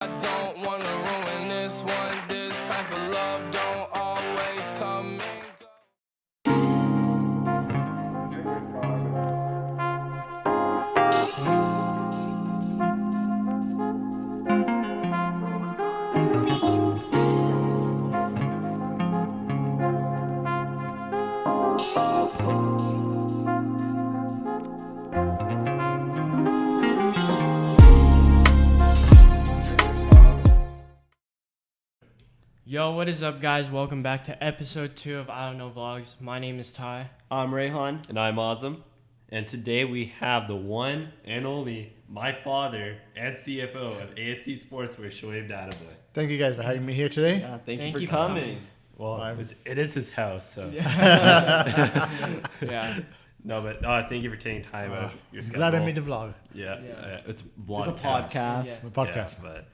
I don't wanna ruin this one. This type of love don't always come and go. Yo, what is up, guys? Welcome back to episode 2 of I Don't Know Vlogs. My name is Ty. I'm Rayhan. And I'm Azam. And today we have the one and only, my father and CFO of AST Sportswear Shoaib Dadabhoy. Thank you guys for having me here today. Yeah, thank Thank you you for for coming. Well, it is his house, so. Yeah. No, but thank you for taking time out of your schedule. Glad I made the vlog. Yeah, Yeah. it's It's vlog. a podcast. Yeah. The podcast. Yeah, but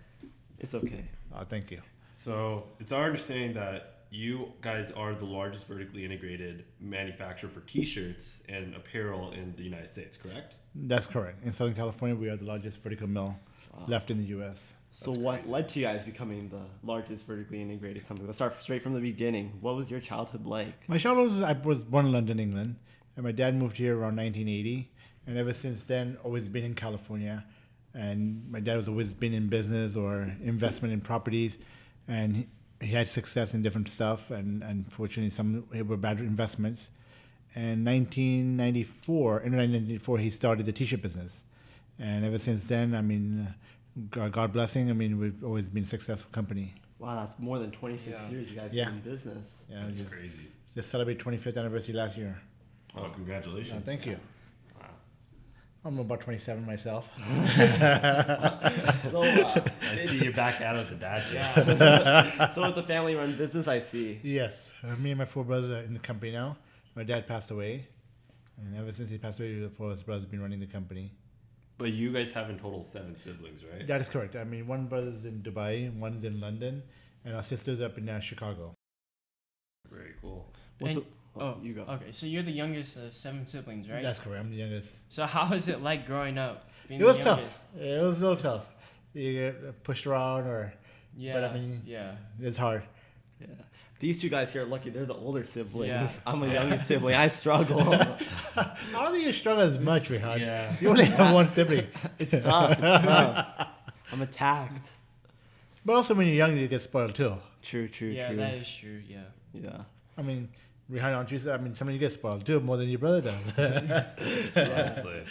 It's okay. Thank you. so it's our understanding that you guys are the largest vertically integrated manufacturer for T-shirts and apparel in the United States, correct? That's correct. In Southern California, we are the largest vertical mill left in the U.S. So what led to you guys becoming the largest vertically integrated company? Let's start straight from the beginning. What was your childhood like? My childhood, I was born in London, England, and my dad moved here around 1980. And ever since then, always been in California. And my dad has always been in business or investment in properties, and he had success in different stuff. And unfortunately, some were bad investments. And 1994, he started the T-shirt business. And ever since then, I mean, God blessing, I mean, we've always been a successful company. Wow, that's more than 26 years you guys Yeah. been in business. Yeah, That's just, crazy. just celebrated 25th anniversary last year. Oh, congratulations. Thank you. Wow. I'm about 27 myself. So, I see you're back out of the dad joke. Yeah. so it's a family-run business, I see. Yes, me and my 4 brothers are in the company now. My dad passed away, and ever since he passed away, the 4 of his brothers have been running the company. But you guys have in total 7 siblings, right? That is correct. I mean, one brother's in Dubai, one's in London, and our sister's up in Chicago. Very cool. What's And- it? Oh, you go. Okay, so you're the youngest of 7 siblings, right? That's correct. I'm the youngest. So how is it like growing up? Being It was the tough. youngest? It was a little tough. You get pushed around, Yeah. But I mean- yeah. it's hard. Yeah. These two guys here are lucky. They're the older siblings. Yeah. I'm a younger sibling. I struggle. I don't think you struggle as much, Rehan. Yeah. You only have one sibling. It's tough. It's tough. I'm attacked. But also, when you're young, you get spoiled too. True, true, Yeah, true. that is true, yeah. Yeah. I mean, Rehan, aren't you? I mean, some of you get spoiled too, more than your brother does. Honestly.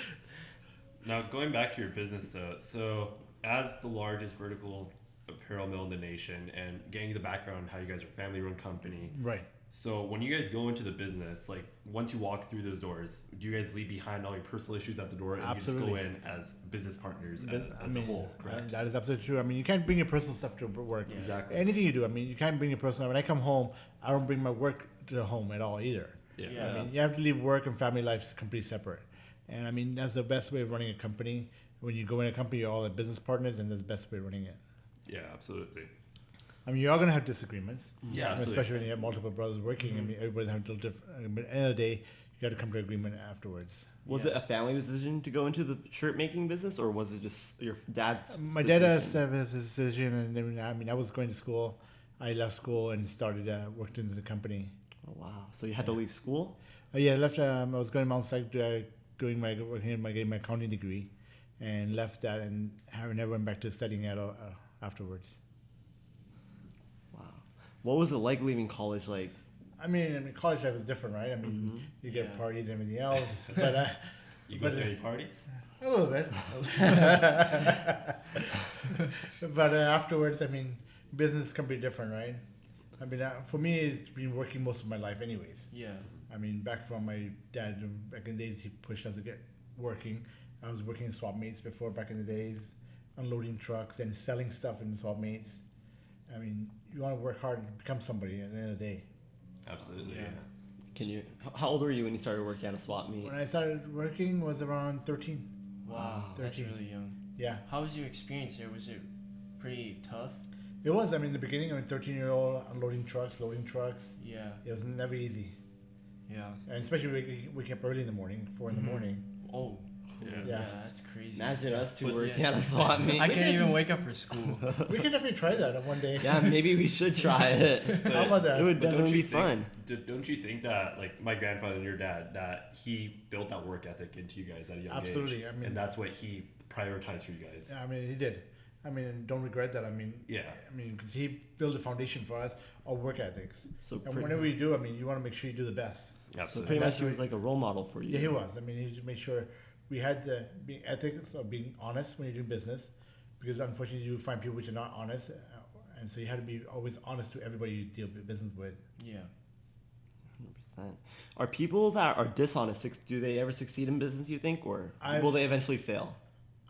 Now, going back to your business, though, so as the largest vertical apparel mill in the nation and getting the background how you guys are a family-run company, Right. so when you guys go into the business, like once you walk through those doors, do you guys leave behind all your personal issues at the door and you just go Absolutely. in as business partners I as mean, a whole, correct? That is absolutely true. I mean, you can't bring your personal stuff to work. Yeah. Exactly. Anything you do, I mean, you can't bring your personal. When I come home, I don't bring my work to home at all either. Yeah. Yeah. I mean, you have to leave work and family life completely separate. And I mean, that's the best way of running a company. When you go in a company, you're all business partners, and that's the best way of running it. Yeah, absolutely. I mean, you are going to have disagreements. Yeah, absolutely. Especially when you have multiple brothers working. I mean, everybody's having a little different. But at the end of the day, you got to come to agreement afterwards. Was it a family decision to go into the shirt making business, or was it just your dad's? My dad has his decision, and then I mean, I was going to school. I left school and started worked into the company. Oh wow! So you had to leave school. Yeah, I left. I was going to Mount Sinai getting my accounting degree, and left that, and never went back to studying at all afterwards. Wow. What was it like leaving college? Like, I mean, college life is different, right? I mean, you get Yeah. parties and everything else, but You go But- to any parties? a little bit. But afterwards, I mean, business can be different, right? I mean, for me, it's been working most of my life, anyways. Yeah. I mean, back from my dad, back in the days, he pushed us to get working. I was working in swap meets before, back in the days, unloading trucks and selling stuff in swap meets. I mean, you want to work hard and become somebody at the end of the day. Absolutely. Yeah. can you? How old were you when you started working at a swap meet? When I started working, was around 13. Wow, that's 13. really young. Yeah, How was your experience there? Was it pretty tough? it was. I mean, in the beginning, I was 13-year-old unloading trucks, loading trucks. Yeah. It was never easy, Yeah. and especially we wake up early in the morning, 4 in the Mhm. morning. Oh. Yeah, that's crazy. Imagine us two But working yeah. at a swap meet. I can't even wake up for school. We can definitely try that one day. Yeah, maybe we should try it. How about that? It would But don't definitely you be think- fun. Don't you think that, like my grandfather and your dad, that he built that work ethic into you guys at a young age? Absolutely, I mean- and that's what he prioritized for you guys. Yeah, I mean, he did. I mean, don't regret that. I mean, Yeah. I mean, because he built a foundation for us, our work ethics. So And pretty, whenever you do, I mean, you want to make sure you do the best. so Absolutely. pretty That's much he was what- like a role model for you. Yeah, he was. I mean, he just made sure we had the being ethics of being honest when you're doing business, because unfortunately you find people which are not honest, and so you had to be always honest to everybody you deal business with. Yeah. 100%. Are people that are dishonest, do they ever succeed in business, you think, or will they eventually fail?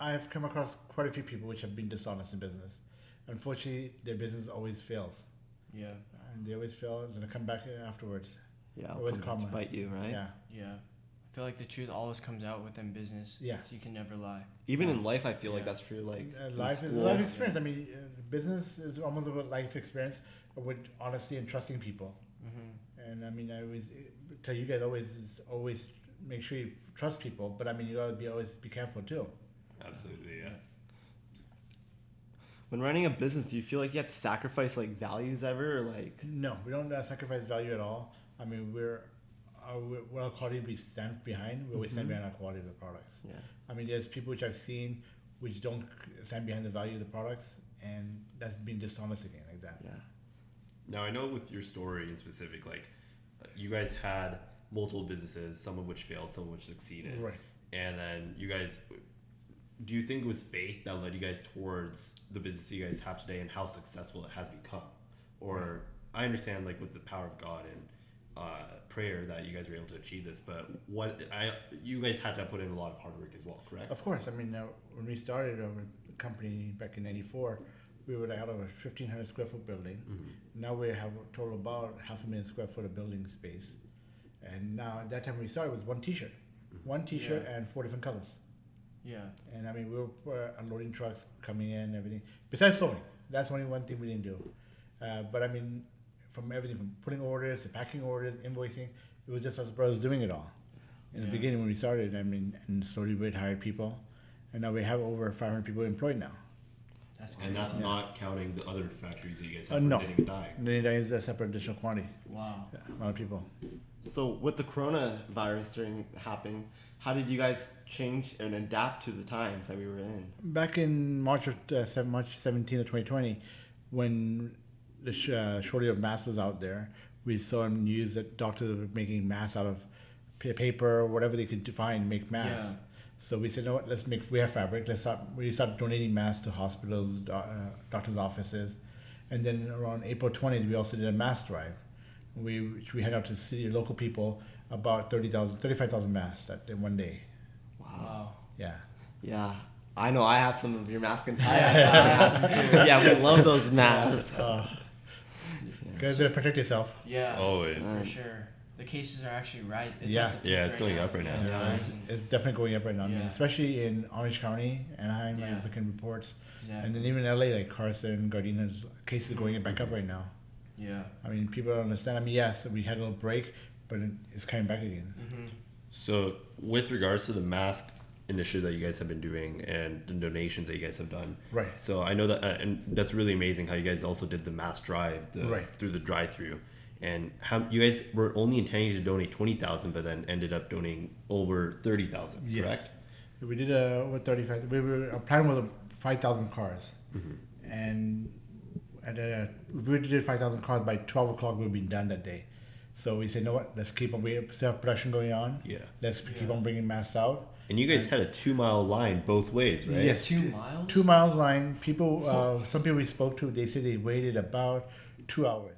I've come across quite a few people which have been dishonest in business. Unfortunately, their business always fails, Yeah. and they always fail, and they come back afterwards. Yeah, Always it'll come back to karma. bite you, right? Yeah, Yeah. I feel like the truth always comes out within business. Yeah. So you can never lie. Even in life, I feel like Yeah. that's true. Like in life is a school. life experience. I mean, business is almost about life experience with honesty and trusting people. Mm-hmm. And I mean, I always tell you guys always make sure you trust people, but I mean, you gotta always be careful too. Absolutely, yeah. When running a business, do you feel like you have to sacrifice like values ever, or like? No, we don't sacrifice value at all. I mean, what our quality we stand behind. We always stand behind our quality of the products. Yeah. I mean, there's people which I've seen which don't stand behind the value of the products, and that's being dishonest again, like that. Yeah. Now I know with your story in specific, like you guys had multiple businesses, some of which failed, some of which succeeded. Right. And then you guys, do you think it was faith that led you guys towards the business you guys have today and how successful it has become? Or I understand like with the power of God and prayer that you guys were able to achieve this, but you guys had to put in a lot of hard work as well, correct? Of course. I mean, when we started our company back in '94, we were out of a 1,500 square foot building. Mm-hmm. Now we have a total about 500,000 square foot of building space. And now at that time we started, it was one T-shirt, and 4 different colors. Yeah. And I mean, we were unloading trucks coming in, everything. Besides sewing, that's only one thing we didn't do. But I mean, from everything from putting orders to packing orders, invoicing, it was just us brothers doing it all. In the Yeah. beginning when we started, I mean, and slowly we'd hire people, and now we have over 500 people employed now. That's crazy. And that's not counting the other factories that you guys have No. for knitting and dyeing. And then that is a separate additional quantity, Wow. a lot of people. So with the coronavirus happening, how did you guys change and adapt to the times that we were in? Back in March 17 of 2020, when the shortage of masks was out there, we saw in news that doctors were making masks out of paper or whatever they could find to make masks. Yeah. So we said, no, we have fabric. We start donating masks to hospitals, doctors' offices, and then around April 20th, we also did a mask drive. We hand out to local people about 35,000 masks in one day. Wow. Yeah. Yeah. I know I have some of your mask and tie masks. Yeah, we love those masks. Guys, better protect yourself. Yeah. Always. For sure. The cases are actually rising. Yeah. Yeah, it's going up right now. Yeah. It's definitely going up right now. I mean, Yeah. especially in Orange County, Anaheim, I Yeah. was looking at reports. Exactly. And then even LA, like Carson, Gardena, cases are going back up right now. Yeah. I mean, people don't understand. I mean, yes, we had a little break, but it's coming back again. Mm-hmm. So with regards to the mask initiative that you guys have been doing and the donations that you guys have done. Right. So I know that, and that's really amazing how you guys also did the mask drive Right. through the drive-through. And how you guys were only intending to donate 20,000, but then ended up donating over 30,000, Yes. correct? We did our plan was 5,000 cars. Mm-hmm. And we did 5,000 cars by 12 o'clock. We've been done that day. So we said, you know what? Let's keep on. We still have production going on. Yeah. Let's keep on bringing masks out. And you guys had a 2-mile line both ways, right? Yes. 2 miles? 2 miles line. People, some people we spoke to, they said they waited about 2 hours